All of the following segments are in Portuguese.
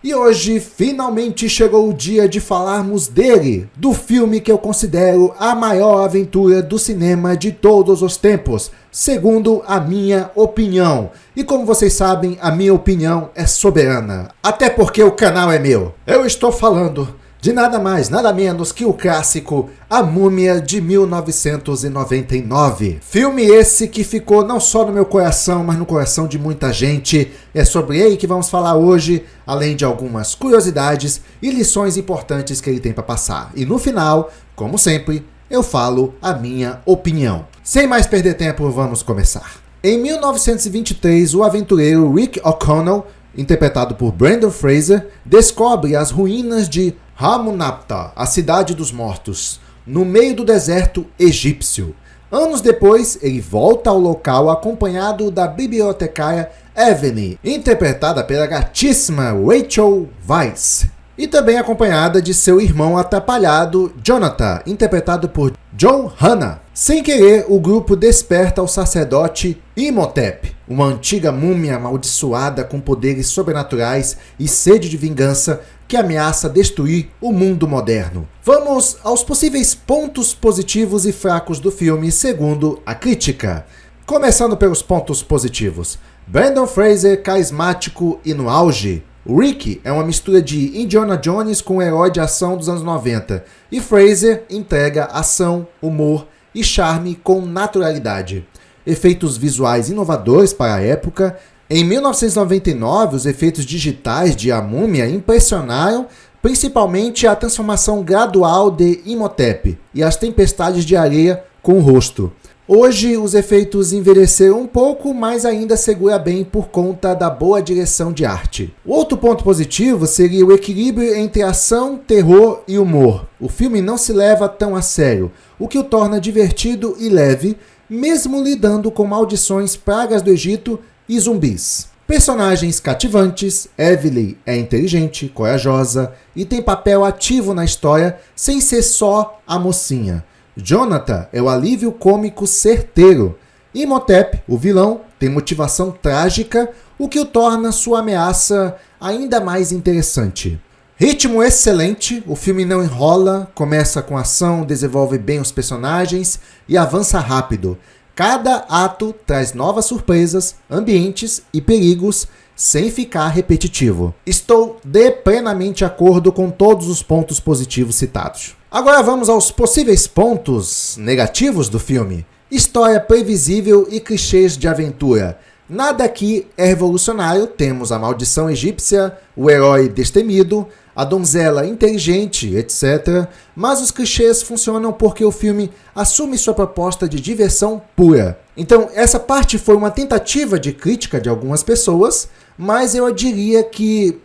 E hoje finalmente chegou o dia de falarmos dele, do filme que eu considero a maior aventura do cinema de todos os tempos, segundo a minha opinião. E como vocês sabem, a minha opinião é soberana, até porque o canal é meu. Eu estou falando de nada mais, nada menos que o clássico A Múmia de 1999. Filme esse que ficou não só no meu coração, mas no coração de muita gente. É sobre ele que vamos falar hoje, além de algumas curiosidades e lições importantes que ele tem para passar. E no final, como sempre, eu falo a minha opinião. Sem mais perder tempo, vamos começar. Em 1923, o aventureiro Rick O'Connell, interpretado por Brendan Fraser, descobre as ruínas de Hamunapta, a cidade dos mortos, no meio do deserto egípcio. Anos depois, ele volta ao local acompanhado da bibliotecária Evany, interpretada pela gatíssima Rachel Weisz, e também acompanhada de seu irmão atrapalhado, Jonathan, interpretado por Joe Hanna. Sem querer, o grupo desperta o sacerdote Imhotep, uma antiga múmia amaldiçoada com poderes sobrenaturais e sede de vingança que ameaça destruir o mundo moderno. Vamos aos possíveis pontos positivos e fracos do filme, segundo a crítica. Começando pelos pontos positivos. Brendan Fraser carismático e no auge. Rick é uma mistura de Indiana Jones com o herói de ação dos anos 90. E Fraser entrega ação, humor e charme com naturalidade. Efeitos visuais inovadores para a época. Em 1999, os efeitos digitais de A Múmia impressionaram, principalmente a transformação gradual de Imhotep e as tempestades de areia com o rosto. Hoje, os efeitos envelheceram um pouco, mas ainda segura bem por conta da boa direção de arte. O outro ponto positivo seria o equilíbrio entre ação, terror e humor. O filme não se leva tão a sério, o que o torna divertido e leve, mesmo lidando com maldições, pragas do Egito e zumbis. Personagens cativantes, Evely é inteligente, corajosa e tem papel ativo na história sem ser só a mocinha. Jonathan é o alívio cômico certeiro. Imhotep, o vilão, tem motivação trágica, o que o torna sua ameaça ainda mais interessante. Ritmo excelente, o filme não enrola, começa com ação, desenvolve bem os personagens e avança rápido. Cada ato traz novas surpresas, ambientes e perigos, sem ficar repetitivo. Estou de plenamente acordo com todos os pontos positivos citados. Agora vamos aos possíveis pontos negativos do filme. História previsível e clichês de aventura. Nada aqui é revolucionário, temos a maldição egípcia, o herói destemido, a donzela inteligente, etc. Mas os clichês funcionam porque o filme assume sua proposta de diversão pura. Então, essa parte foi uma tentativa de crítica de algumas pessoas, mas eu diria que,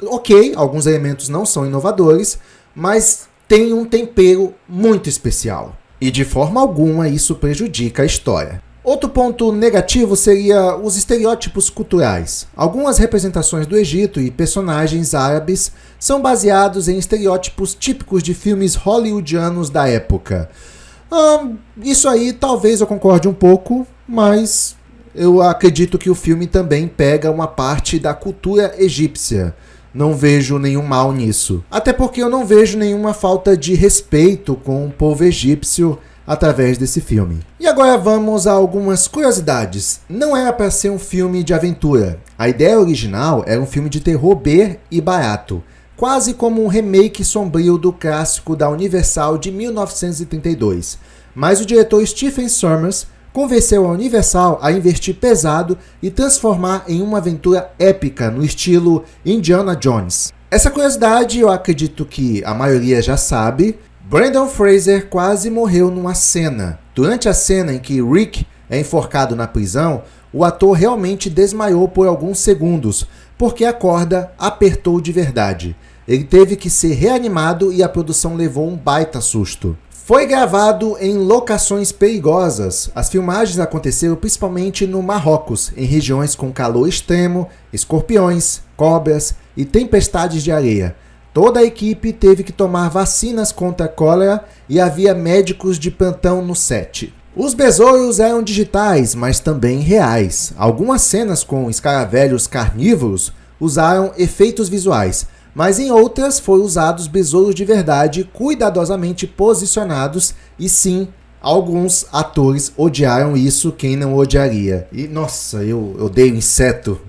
ok, alguns elementos não são inovadores, mas tem um tempero muito especial. E de forma alguma isso prejudica a história. Outro ponto negativo seria os estereótipos culturais. Algumas representações do Egito e personagens árabes são baseados em estereótipos típicos de filmes hollywoodianos da época. Isso aí talvez eu concorde um pouco, mas eu acredito que o filme também pega uma parte da cultura egípcia. Não vejo nenhum mal nisso. Até porque eu não vejo nenhuma falta de respeito com o povo egípcio através desse filme. E agora vamos a algumas curiosidades. Não era para ser um filme de aventura. A ideia original era um filme de terror B e barato, quase como um remake sombrio do clássico da Universal de 1932. Mas o diretor Stephen Sommers convenceu a Universal a investir pesado e transformar em uma aventura épica no estilo Indiana Jones. Essa curiosidade eu acredito que a maioria já sabe. Brendan Fraser quase morreu numa cena. Durante a cena em que Rick é enforcado na prisão, o ator realmente desmaiou por alguns segundos, porque a corda apertou de verdade. Ele teve que ser reanimado e a produção levou um baita susto. Foi gravado em locações perigosas. As filmagens aconteceram principalmente no Marrocos, em regiões com calor extremo, escorpiões, cobras e tempestades de areia. Toda a equipe teve que tomar vacinas contra a cólera e havia médicos de plantão no set. Os besouros eram digitais, mas também reais. Algumas cenas com escaravelhos carnívoros usaram efeitos visuais, mas em outras foram usados besouros de verdade cuidadosamente posicionados e sim, alguns atores odiaram isso, quem não odiaria? E nossa, eu odeio inseto,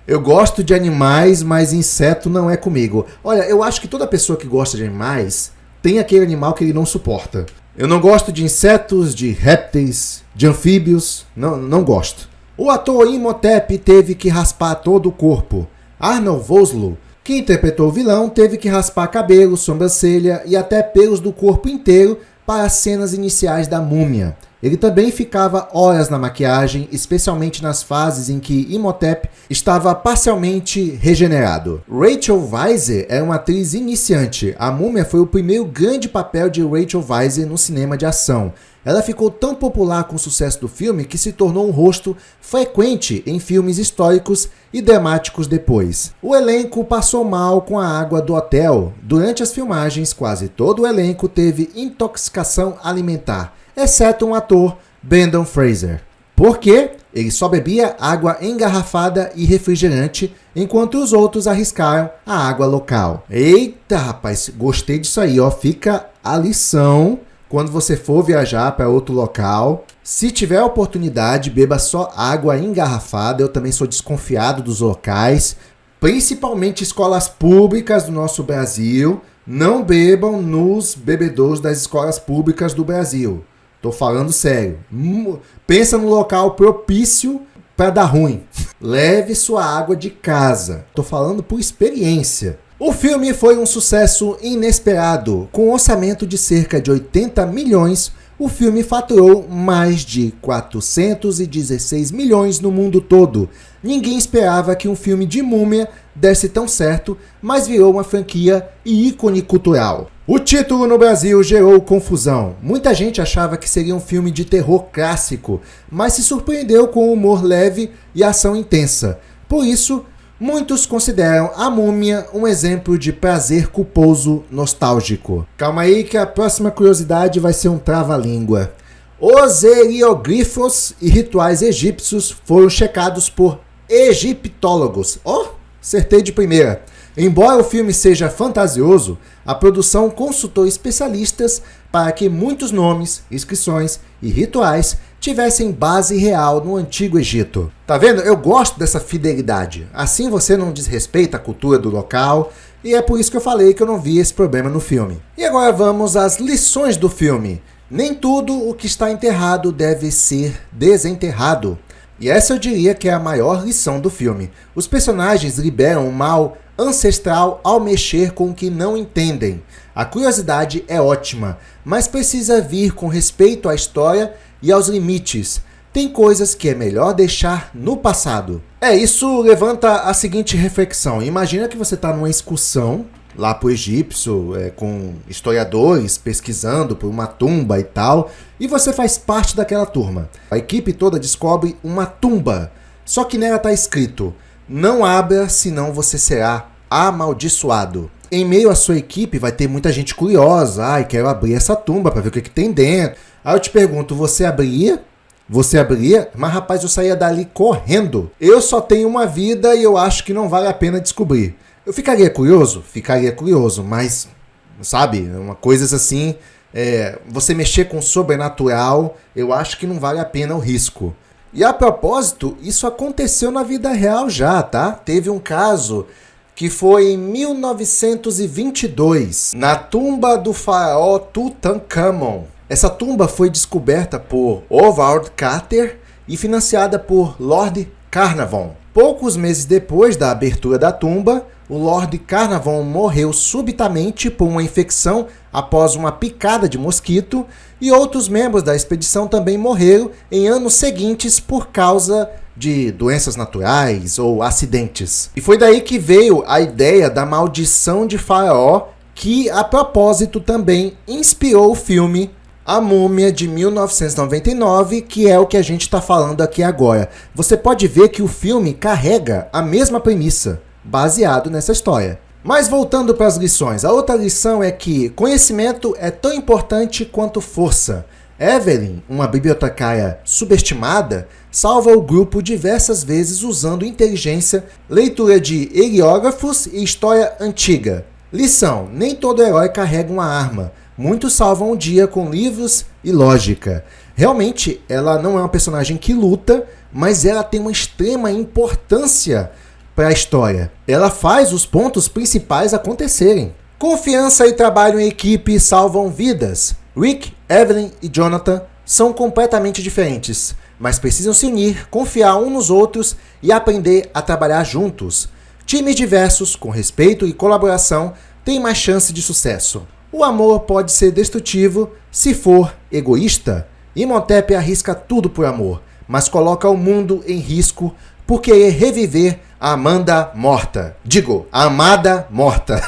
eu gosto de animais, mas inseto não é comigo. Olha, eu acho que toda pessoa que gosta de animais tem aquele animal que ele não suporta. Eu não gosto de insetos, de répteis, de anfíbios, não gosto. O ator Imhotep teve que raspar todo o corpo. Arnold Vosloo, que interpretou o vilão, teve que raspar cabelo, sobrancelha e até pelos do corpo inteiro para as cenas iniciais da múmia. Ele também ficava horas na maquiagem, especialmente nas fases em que Imhotep estava parcialmente regenerado. Rachel Weisz é uma atriz iniciante. A Múmia foi o primeiro grande papel de Rachel Weisz no cinema de ação. Ela ficou tão popular com o sucesso do filme que se tornou um rosto frequente em filmes históricos e dramáticos depois. O elenco passou mal com a água do hotel. Durante as filmagens, quase todo o elenco teve intoxicação alimentar, exceto um ator, Brendan Fraser. Por quê? Ele só bebia água engarrafada e refrigerante, enquanto os outros arriscaram a água local. Eita, rapaz, gostei disso aí, ó. Fica a lição quando você for viajar para outro local. Se tiver oportunidade, beba só água engarrafada. Eu também sou desconfiado dos locais, principalmente escolas públicas do nosso Brasil. Não bebam nos bebedouros das escolas públicas do Brasil. Tô falando sério. Pensa no local propício para dar ruim. Leve sua água de casa. Tô falando por experiência. O filme foi um sucesso inesperado. Com um orçamento de cerca de 80 milhões, o filme faturou mais de 416 milhões no mundo todo. Ninguém esperava que um filme de múmia desse tão certo, mas virou uma franquia e ícone cultural. O título no Brasil gerou confusão. Muita gente achava que seria um filme de terror clássico, mas se surpreendeu com humor leve e ação intensa. Por isso, muitos consideram A Múmia um exemplo de prazer culposo nostálgico. Calma aí que a próxima curiosidade vai ser um trava-língua. Os hieroglifos e rituais egípcios foram checados por egiptólogos. Acertei de primeira. Embora o filme seja fantasioso, a produção consultou especialistas para que muitos nomes, inscrições e rituais tivessem base real no Antigo Egito. Tá vendo? Eu gosto dessa fidelidade. Assim você não desrespeita a cultura do local, e é por isso que eu falei que eu não vi esse problema no filme. E agora vamos às lições do filme. Nem tudo o que está enterrado deve ser desenterrado. E essa eu diria que é a maior lição do filme. Os personagens liberam o mal ancestral ao mexer com o que não entendem. A curiosidade é ótima, mas precisa vir com respeito à história e aos limites. Tem coisas que é melhor deixar no passado. Isso levanta a seguinte reflexão. Imagina que você está numa excursão lá para o egípcio, com historiadores pesquisando por uma tumba e tal, e você faz parte daquela turma. A equipe toda descobre uma tumba, só que nela está escrito: não abra, senão você será amaldiçoado. Em meio à sua equipe vai ter muita gente curiosa. Quero abrir essa tumba para ver o que tem dentro. Aí eu te pergunto, você abriria? Você abriria? Mas rapaz, eu saía dali correndo. Eu só tenho uma vida e eu acho que não vale a pena descobrir. Eu ficaria curioso? Ficaria curioso, mas, sabe, uma coisa assim, você mexer com o sobrenatural, eu acho que não vale a pena o risco. E a propósito, isso aconteceu na vida real já, tá? Teve um caso que foi em 1922, na tumba do faraó Tutankhamon. Essa tumba foi descoberta por Howard Carter e financiada por Lord Carnarvon. Poucos meses depois da abertura da tumba, o Lord Carnarvon morreu subitamente por uma infecção após uma picada de mosquito, e outros membros da expedição também morreram em anos seguintes por causa de doenças naturais ou acidentes. E foi daí que veio a ideia da maldição de Faraó, que a propósito também inspirou o filme A Múmia de 1999, que é o que a gente está falando aqui agora. Você pode ver que o filme carrega a mesma premissa, baseado nessa história. Mas voltando para as lições, a outra lição é que conhecimento é tão importante quanto força. Evelyn, uma bibliotecária subestimada, salva o grupo diversas vezes usando inteligência, leitura de heliógrafos e história antiga. Lição: nem todo herói carrega uma arma. Muitos salvam o dia com livros e lógica. Realmente, ela não é uma personagem que luta, mas ela tem uma extrema importância para a história. Ela faz os pontos principais acontecerem. Confiança e trabalho em equipe salvam vidas. Rick, Evelyn e Jonathan são completamente diferentes, mas precisam se unir, confiar uns nos outros e aprender a trabalhar juntos. Times diversos, com respeito e colaboração, têm mais chance de sucesso. O amor pode ser destrutivo se for egoísta. Imhotep arrisca tudo por amor, mas coloca o mundo em risco por querer reviver a Amanda morta. Digo, a amada morta.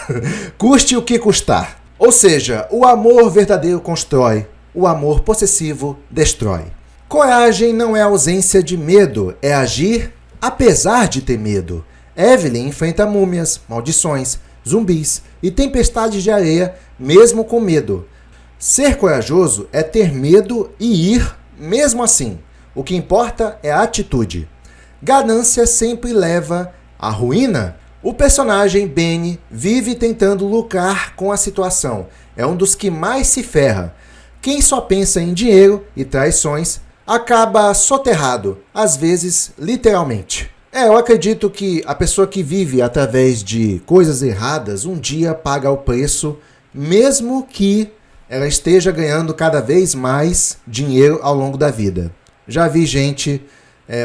Custe o que custar. Ou seja, o amor verdadeiro constrói, o amor possessivo destrói. Coragem não é ausência de medo, é agir apesar de ter medo. Evelyn enfrenta múmias, maldições, zumbis e tempestades de areia, mesmo com medo. Ser corajoso é ter medo e ir mesmo assim. O que importa é a atitude. Ganância sempre leva à ruína. O personagem Benny vive tentando lucrar com a situação. É um dos que mais se ferra. Quem só pensa em dinheiro e traições acaba soterrado, às vezes literalmente. Eu acredito que a pessoa que vive através de coisas erradas um dia paga o preço, mesmo que ela esteja ganhando cada vez mais dinheiro ao longo da vida. Já vi gente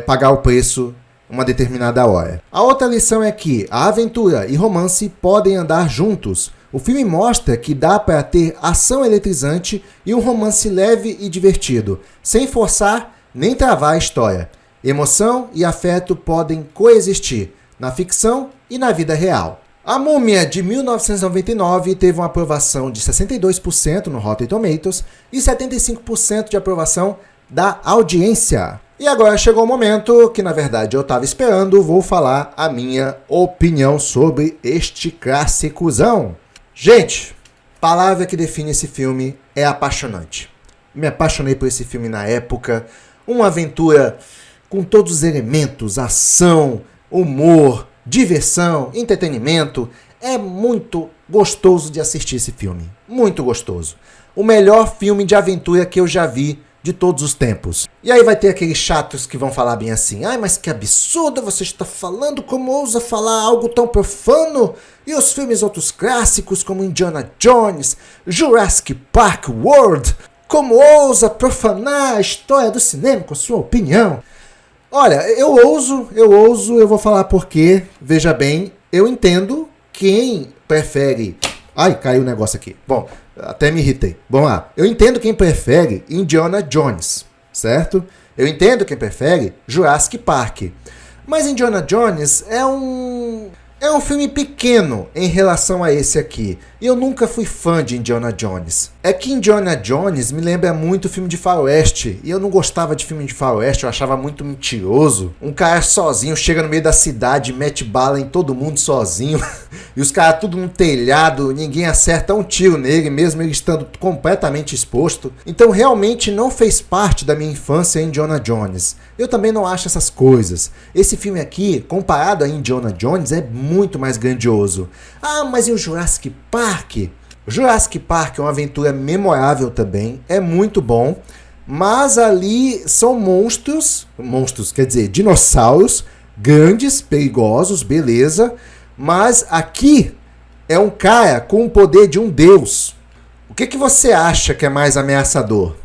pagar o preço uma determinada hora. A outra lição é que a aventura e romance podem andar juntos. O filme mostra que dá para ter ação eletrizante e um romance leve e divertido, sem forçar nem travar a história. Emoção e afeto podem coexistir na ficção e na vida real. A Múmia, de 1999, teve uma aprovação de 62% no Rotten Tomatoes e 75% de aprovação da audiência. E agora chegou o momento que, na verdade, eu estava esperando, vou falar a minha opinião sobre este clássicozão. Gente, palavra que define esse filme é apaixonante. Me apaixonei por esse filme na época, uma aventura com todos os elementos, ação, humor, diversão, entretenimento. É muito gostoso de assistir esse filme, muito gostoso. O melhor filme de aventura que eu já vi de todos os tempos. E aí vai ter aqueles chatos que vão falar bem assim: ai, mas que absurdo, você está falando, como ousa falar algo tão profano? E os filmes outros clássicos como Indiana Jones, Jurassic Park World, como ousa profanar a história do cinema com sua opinião? Olha, eu ouso, eu vou falar porque, veja bem, eu entendo quem prefere... Ai, caiu o negócio aqui. Bom, até me irritei. Vamos lá. Eu entendo quem prefere Indiana Jones, certo? Eu entendo quem prefere Jurassic Park. Mas Indiana Jones é um filme pequeno em relação a esse aqui. E eu nunca fui fã de Indiana Jones. É que Indiana Jones me lembra muito filme de faroeste. E eu não gostava de filme de faroeste, eu achava muito mentiroso. Um cara sozinho chega no meio da cidade, mete bala em todo mundo sozinho. E os caras tudo no telhado, ninguém acerta um tiro nele, mesmo ele estando completamente exposto. Então realmente não fez parte da minha infância Indiana Jones. Eu também não acho essas coisas. Esse filme aqui, comparado a Indiana Jones, é muito mais grandioso. Ah, mas e o Jurassic Park? O Jurassic Park é uma aventura memorável também, é muito bom. Mas ali são monstros, quer dizer, dinossauros, grandes, perigosos, beleza. Mas aqui é um cara com o poder de um deus. O que você acha que é mais ameaçador?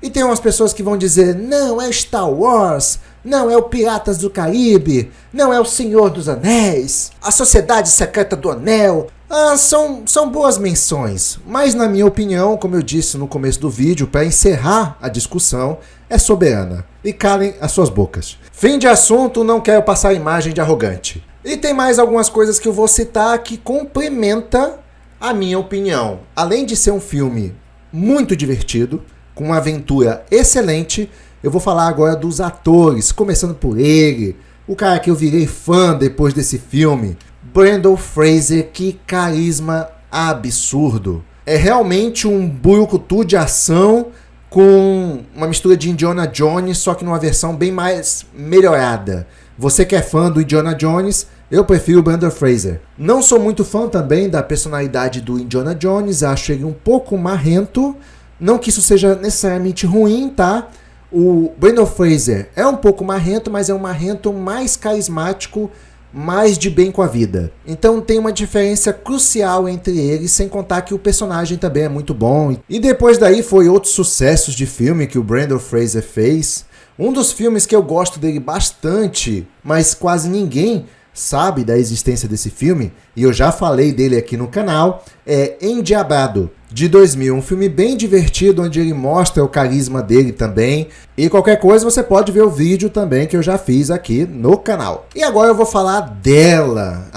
E tem umas pessoas que vão dizer: não, é Star Wars, não, é o Piratas do Caribe, não, é o Senhor dos Anéis, a Sociedade Secreta do Anel. São boas menções, mas na minha opinião, como eu disse no começo do vídeo, para encerrar a discussão, é soberana. E calem as suas bocas. Fim de assunto, não quero passar a imagem de arrogante. E tem mais algumas coisas que eu vou citar que complementa a minha opinião. Além de ser um filme muito divertido, com uma aventura excelente, eu vou falar agora dos atores, começando por ele, o cara que eu virei fã depois desse filme, Brendan Fraser. Que carisma absurdo. É realmente um burucutu de ação com uma mistura de Indiana Jones, só que numa versão bem mais melhorada. Você que é fã do Indiana Jones, eu prefiro o Brendan Fraser. Não sou muito fã também da personalidade do Indiana Jones, acho ele um pouco marrento. Não que isso seja necessariamente ruim, tá? O Brendan Fraser é um pouco marrento, mas é um marrento mais carismático, mais de bem com a vida. Então tem uma diferença crucial entre eles, sem contar que o personagem também é muito bom. E depois daí foi outros sucessos de filme que o Brendan Fraser fez. Um dos filmes que eu gosto dele bastante, mas quase ninguém sabe da existência desse filme, e eu já falei dele aqui no canal, é Endiabrado, de 2000. Um filme bem divertido, onde ele mostra o carisma dele também. E qualquer coisa você pode ver o vídeo também que eu já fiz aqui no canal. E agora eu vou falar dela.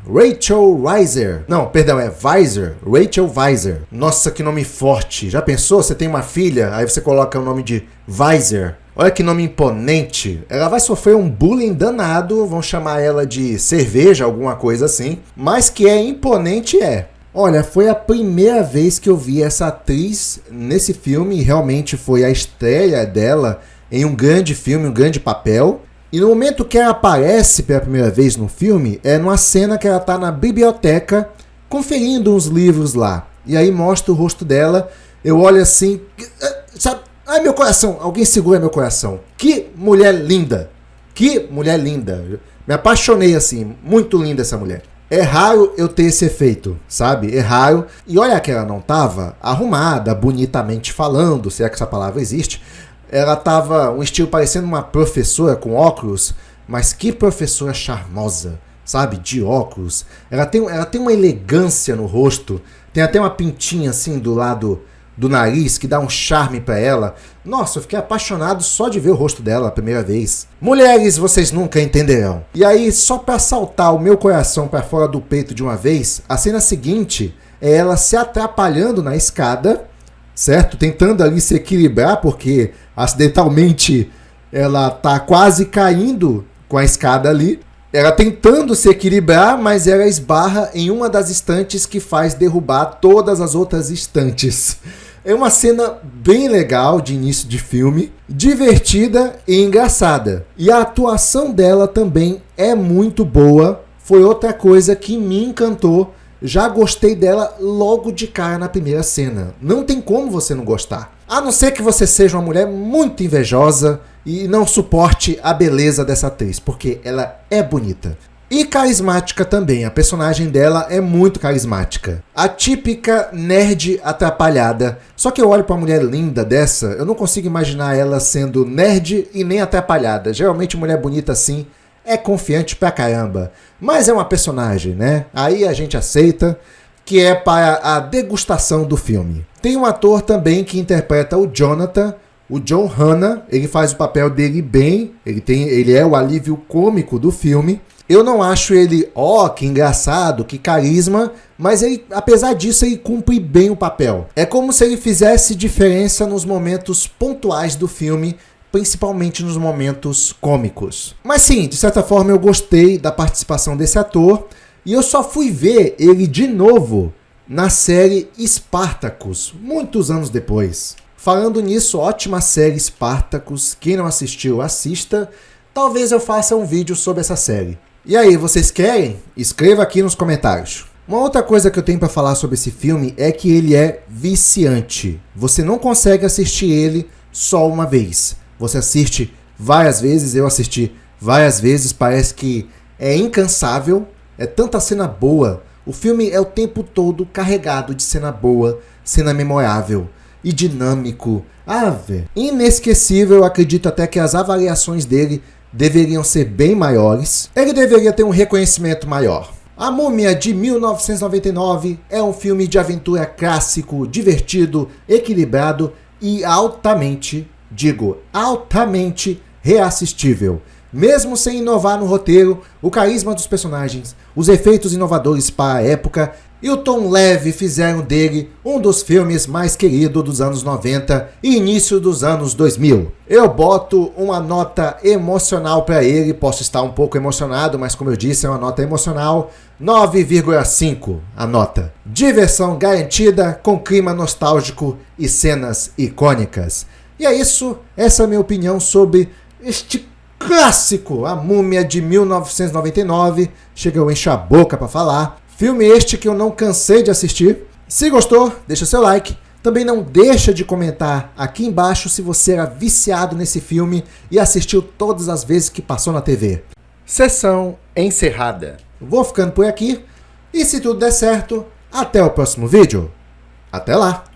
Rachel Weisz. Não, perdão, é Weisz. Rachel Weisz. Nossa, que nome forte. Já pensou? Você tem uma filha, aí você coloca o nome de Weisz. Olha que nome imponente. Ela vai sofrer um bullying danado, vão chamar ela de cerveja, alguma coisa assim. Mas que é imponente é. Olha, foi a primeira vez que eu vi essa atriz nesse filme, e realmente foi a estreia dela em um grande filme, um grande papel. E no momento que ela aparece pela primeira vez no filme, é numa cena que ela tá na biblioteca, conferindo uns livros lá. E aí mostra o rosto dela, eu olho assim, sabe? Ai, meu coração, alguém segura meu coração. Que mulher linda, que mulher linda. Me apaixonei assim, muito linda essa mulher. É raro eu ter esse efeito, sabe? É raro. E olha que ela não tava arrumada, bonitamente falando, se é que essa palavra existe. Ela tava um estilo parecendo uma professora com óculos, mas que professora charmosa, sabe? De óculos. Ela tem uma elegância no rosto, tem até uma pintinha assim do lado do nariz, que dá um charme pra ela. Nossa, eu fiquei apaixonado só de ver o rosto dela a primeira vez. Mulheres, vocês nunca entenderão. E aí, só pra saltar o meu coração pra fora do peito de uma vez, a cena seguinte é ela se atrapalhando na escada, certo? Tentando ali se equilibrar, porque acidentalmente ela tá quase caindo com a escada ali. Ela tentando se equilibrar, mas ela esbarra em uma das estantes que faz derrubar todas as outras estantes. É uma cena bem legal de início de filme, divertida e engraçada. E a atuação dela também é muito boa. Foi outra coisa que me encantou. Já gostei dela logo de cara na primeira cena. Não tem como você não gostar. A não ser que você seja uma mulher muito invejosa e não suporte a beleza dessa atriz, porque ela é bonita. E carismática também, a personagem dela é muito carismática. A típica nerd atrapalhada. Só que eu olho pra mulher linda dessa, eu não consigo imaginar ela sendo nerd e nem atrapalhada. Geralmente mulher bonita assim é confiante pra caramba. Mas é uma personagem, né? Aí a gente aceita, que é para a degustação do filme. Tem um ator também que interpreta o Jonathan, o John Hannah. Ele faz o papel dele bem, ele é o alívio cômico do filme. Eu não acho ele, que engraçado, que carisma, mas ele, apesar disso, ele cumpre bem o papel. É como se ele fizesse diferença nos momentos pontuais do filme, principalmente nos momentos cômicos. Mas sim, de certa forma eu gostei da participação desse ator, e eu só fui ver ele de novo na série Spartacus, muitos anos depois. Falando nisso, ótima série Spartacus, quem não assistiu, assista. Talvez eu faça um vídeo sobre essa série. E aí, vocês querem? Escreva aqui nos comentários. Uma outra coisa que eu tenho para falar sobre esse filme é que ele é viciante. Você não consegue assistir ele só uma vez. Você assiste várias vezes, eu assisti várias vezes, parece que é incansável, é tanta cena boa. O filme é o tempo todo carregado de cena boa, cena memorável e dinâmico. Inesquecível, eu acredito até que as avaliações dele deveriam ser bem maiores. Ele deveria ter um reconhecimento maior. A Múmia, de 1999, é um filme de aventura clássico, divertido, equilibrado e altamente reassistível. Mesmo sem inovar no roteiro, o carisma dos personagens, os efeitos inovadores para a época e o tom leve fizeram dele um dos filmes mais queridos dos anos 90 e início dos anos 2000. Eu boto uma nota emocional para ele, posso estar um pouco emocionado, mas como eu disse, é uma nota emocional, 9,5 a nota. Diversão garantida, com clima nostálgico e cenas icônicas. E é isso, essa é a minha opinião sobre este clássico, A Múmia de 1999. Chega, eu encho a boca para falar. Filme este que eu não cansei de assistir. Se gostou, deixa seu like. Também não deixa de comentar aqui embaixo se você era viciado nesse filme e assistiu todas as vezes que passou na TV. Sessão encerrada. Vou ficando por aqui. E se tudo der certo, até o próximo vídeo. Até lá!